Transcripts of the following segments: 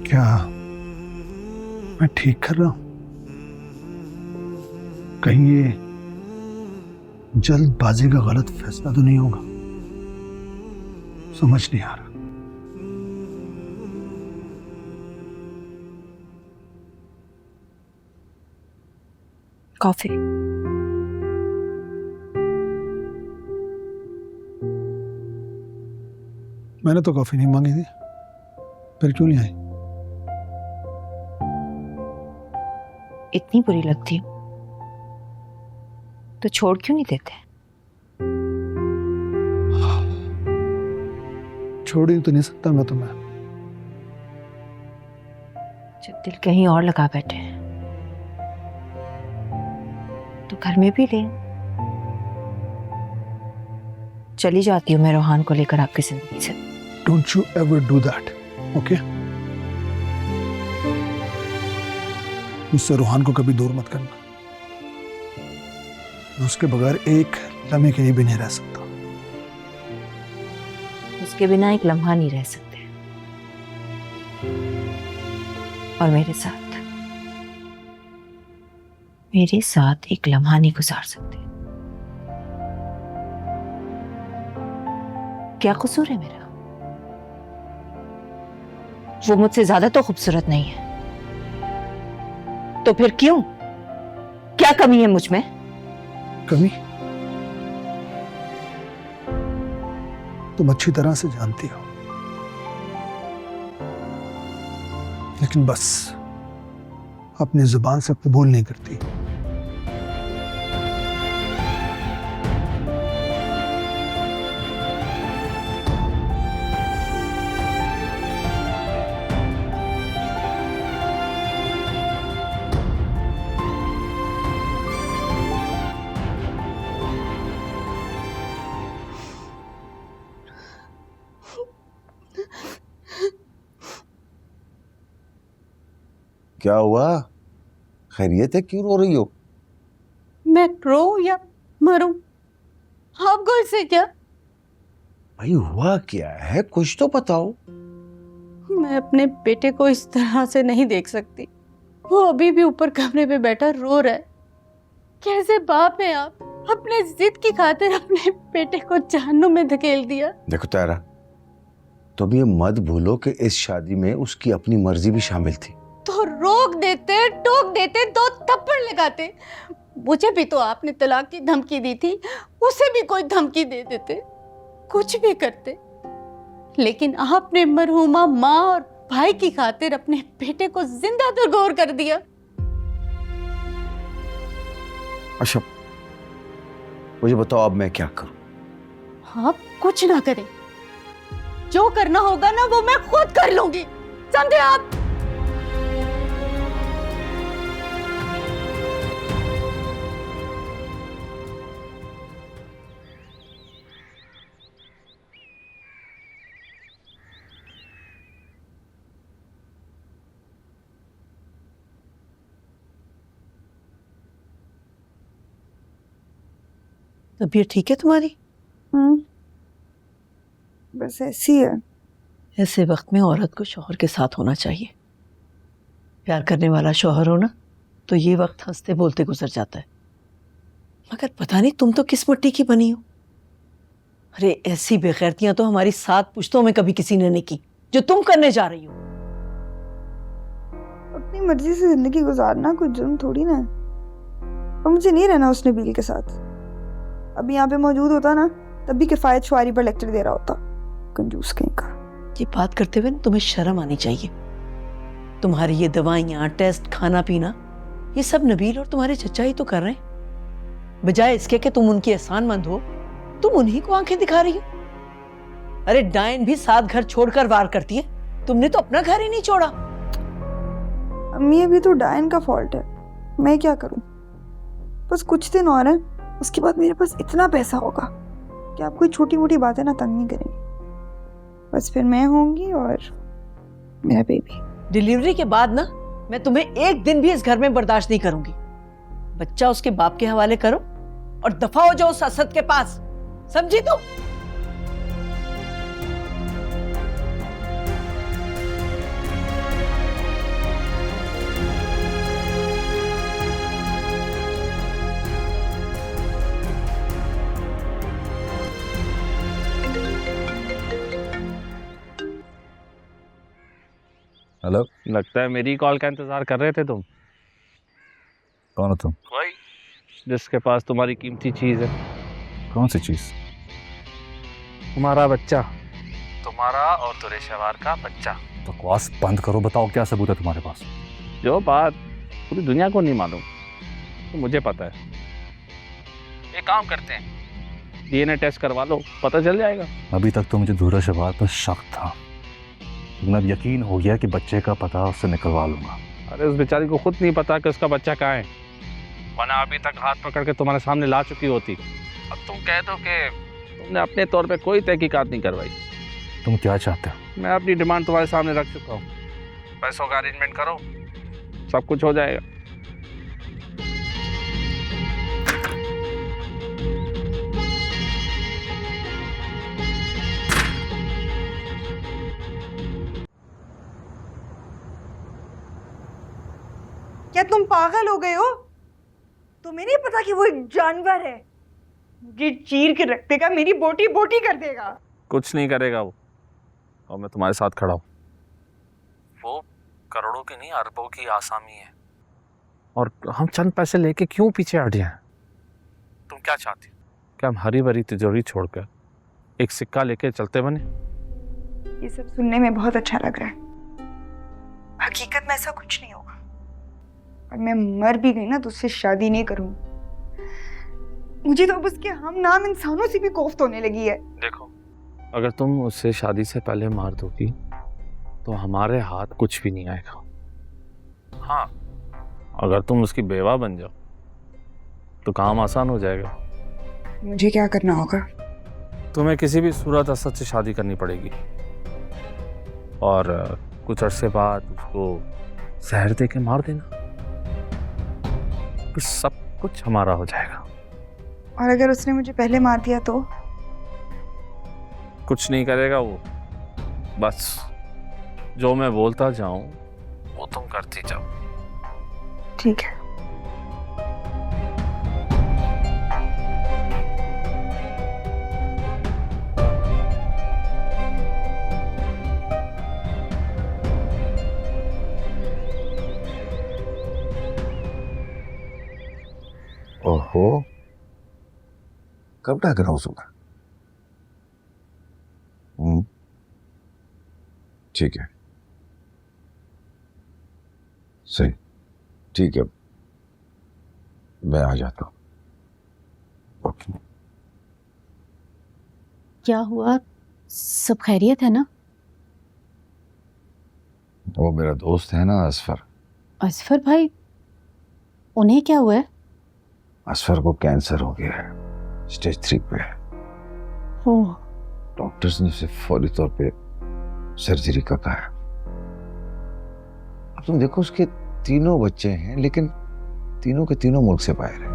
क्या मैं ठीक कर रहा हूं? कहीं ये जल्दबाजी का गलत फैसला तो नहीं होगा? समझ नहीं आ रहा। कॉफी। मैंने तो कॉफी नहीं मांगी थी, फिर क्यों नहीं आई? इतनी बुरी लगती हूँ तो छोड़ क्यों नहीं देते? छोड़ ही तो नहीं सकता मैं तुम्हें। जब दिल कहीं और लगा बैठे हैं तो घर में भी ले। चली जाती हूँ मैं रोहान को लेकर आपकी जिंदगी से। Don't you ever do that, okay? मुझसे रोहान को कभी दूर मत करना। मैं उसके बगैर एक लम्हे के लिए भी नहीं रह सकता। उसके बिना एक लम्हा नहीं रह सकते, और मेरे साथ एक लम्हा नहीं गुजार सकते। क्या कसूर है मेरा? वो मुझसे ज्यादा तो खूबसूरत नहीं है, तो फिर क्यों? क्या कमी है मुझ में? कमी? तुम अच्छी तरह से जानती हो, लेकिन बस अपनी जुबान से कबूल नहीं करती। क्या हुआ? खैरियत है? क्यों रो रही हो? मैं रो या मरूं, आपको इससे क्या? भाई हुआ क्या है, कुछ तो बताओ। मैं अपने बेटे को इस तरह से नहीं देख सकती। वो अभी भी ऊपर कमरे पे बैठा रो रहा है। कैसे बाप है आप? अपने जिद की खातिर अपने बेटे को जहन्नुम में धकेल दिया। देखो तारा, तुम ये मत भूलो कि इस शादी में उसकी अपनी मर्जी भी शामिल थी। तो रोक देते, टोक देते, दो थप्पड़ लगाते। मुझे भी तो आपने तलाक की धमकी दी थी, उसे भी कोई धमकी दे देते, कुछ भी करते। लेकिन आपने मरहूमा माँ और भाई की खातिर अपने बेटे को जिंदा दरगोर कर दिया। अच्छा मुझे बताओ अब मैं क्या करूं? आप कुछ ना करें, जो करना होगा ना वो मैं खुद कर लूंगी, समझे आप? तबीयत ठीक है तुम्हारी? बस ऐसी है। ऐसे वक्त में औरत को शौहर के साथ होना चाहिए। प्यार करने वाला शौहर हो ना, तो ये वक्त हंसते बोलते गुजर जाता है। मगर पता नहीं तुम तो किस मिट्टी की बनी हो। अरे ऐसी बेगैरतियां तो हमारी 7 पुश्तों में कभी किसी ने नहीं की जो तुम करने जा रही हो। अपनी मर्जी से जिंदगी गुजारना कोई जुर्म थोड़ी ना है। और मुझे नहीं रहना उस नबील के साथ। अभी यहाँ पे मौजूद होता ना, तब भी किफायत शुआरी पर लेक्चर दे रहा होता। कंजूस कहीं का। ये बात करते हुए तुम्हें शर्म आनी चाहिए। तुम्हारी ये दवाइयाँ, टेस्ट, खाना पीना, ये सब नबील और तुम्हारे चचा ही तो कर रहे हैं। बजाय इसके कि तुम उनकी एहसानमंद हो, तुम उन्हीं को आंखें दिखा रही हो। अरे डायन भी 7 घर छोड़कर वार करती है, तुमने तो अपना घर ही नहीं छोड़ा। अम्मी अभी तो डायन का फॉल्ट है, मैं क्या करूं? बस कुछ दिन और है, उसके बाद मेरे पास इतना पैसा होगा कि आप कोई छोटी मोटी बातें ना तंग नहीं करेंगे। बस फिर मैं होंगी और मेरा बेबी। डिलीवरी के बाद ना मैं तुम्हें एक दिन भी इस घर में बर्दाश्त नहीं करूंगी। बच्चा उसके बाप के हवाले करो और दफा हो जाओ उस असद के पास, समझी तुम? हेलो, लगता है मेरी कॉल का इंतजार कर रहे थे तुम। कौन हो तुम? वही जिसके पास तुम्हारी कीमती चीज है। कौन सी चीज? तुम्हारा बच्चा, तुम्हारा और तुरेशवार का बच्चा। बकवास बंद करो, बताओ क्या सबूत है तुम्हारे पास? जो बात पूरी दुनिया को नहीं मालूम तो मुझे पता है। एक काम करते हैं, डीएनए टेस्ट करवा लो, पता चल जाएगा। अभी तक तो मुझे तुरेशवार पर शक था, लेकिन अब यकीन हो गया कि बच्चे का पता उससे निकलवा लूंगा। अरे उस बेचारी को खुद नहीं पता कि उसका बच्चा कहाँ है, वरना अभी तक हाथ पकड़ के तुम्हारे सामने ला चुकी होती। अब तुम कह दो कि तुमने अपने तौर पे कोई तहकीकात नहीं करवाई। तुम क्या चाहते हो? मैं अपनी डिमांड तुम्हारे सामने रख चुका हूँ, पैसों का अरेंजमेंट करो, सब कुछ हो जाएगा। क्या तुम पागल हो गए हो? तुम्हें नहीं पता कि वो एक जानवर है, मुझे चीर के रख देगा, मेरी बोटी बोटी कर देगा। कुछ नहीं करेगा वो, और मैं तुम्हारे साथ खड़ा हूँ। वो करोड़ों की नहीं अरबों की आसामी है, और हम चंद पैसे लेके क्यों पीछे हट जाएं? तुम क्या चाहती हो? क्या हम हरी भरी तिजोरी छोड़कर एक सिक्का लेके चलते बने? ये सब सुनने में बहुत अच्छा लग रहा है, हकीकत में ऐसा कुछ नहीं होगा। और मैं मर भी गई ना तो उससे शादी नहीं करूंगी। मुझे तो अब उसके हम नाम इंसानों से भी कोफ्त होने लगी है। देखो, अगर तुम उससे शादी से पहले मार दोगी तो हमारे हाथ कुछ भी नहीं आएगा। हाँ, अगर तुम उसकी बेवा बन जाओ तो काम आसान हो जाएगा। मुझे क्या करना होगा? तुम्हें किसी भी सूरत असद से शादी करनी पड़ेगी, और कुछ अरसे बाद उसको जहर दे के मार देना, तो सब कुछ हमारा हो जाएगा। और अगर उसने मुझे पहले मार दिया तो? कुछ नहीं करेगा वो, बस जो मैं बोलता जाऊं वो तुम करती जाओ। ठीक है। ओहो, कब डाक रहा हूँ सुबह? ठीक है, सही, ठीक है, मैं आ जाता हूँ। ओके। क्या हुआ? सब खैरियत है ना? वो मेरा दोस्त है ना असफर, असफर भाई, उन्हें क्या हुआ है? असफर को कैंसर हो गया है, स्टेज 3 पे है। ओह, डॉक्टर्स ने उसे फौरी तौर पे सर्जरी का कहा है। अब तुम देखो, उसके 3 बच्चे हैं, लेकिन तीनों के तीनों मुल्क से बाहर है।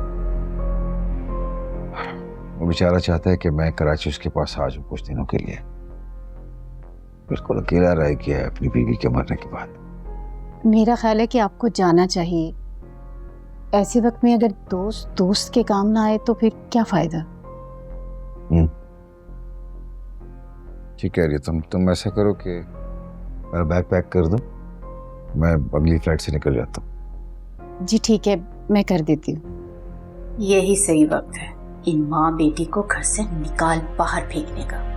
वो बेचारा चाहता है कि मैं कराची उसके पास आ जाऊं कुछ दिनों के लिए। बिल्कुल अकेला रह गया है अपनी बीवी के मरने के बाद। मेरा ख्याल है कि आपको जाना चाहिए। ऐसे वक्त में अगर दोस्त दोस्त के काम ना आए तो फिर क्या फायदा? ठीक है, तुम ऐसा करो कि मेरा बैग पैक कर दो, मैं अगली फ्लाइट से निकल जाता हूँ। जी ठीक है, मैं कर देती हूँ। यही सही वक्त है इन माँ बेटी को घर से निकाल बाहर फेंकने का।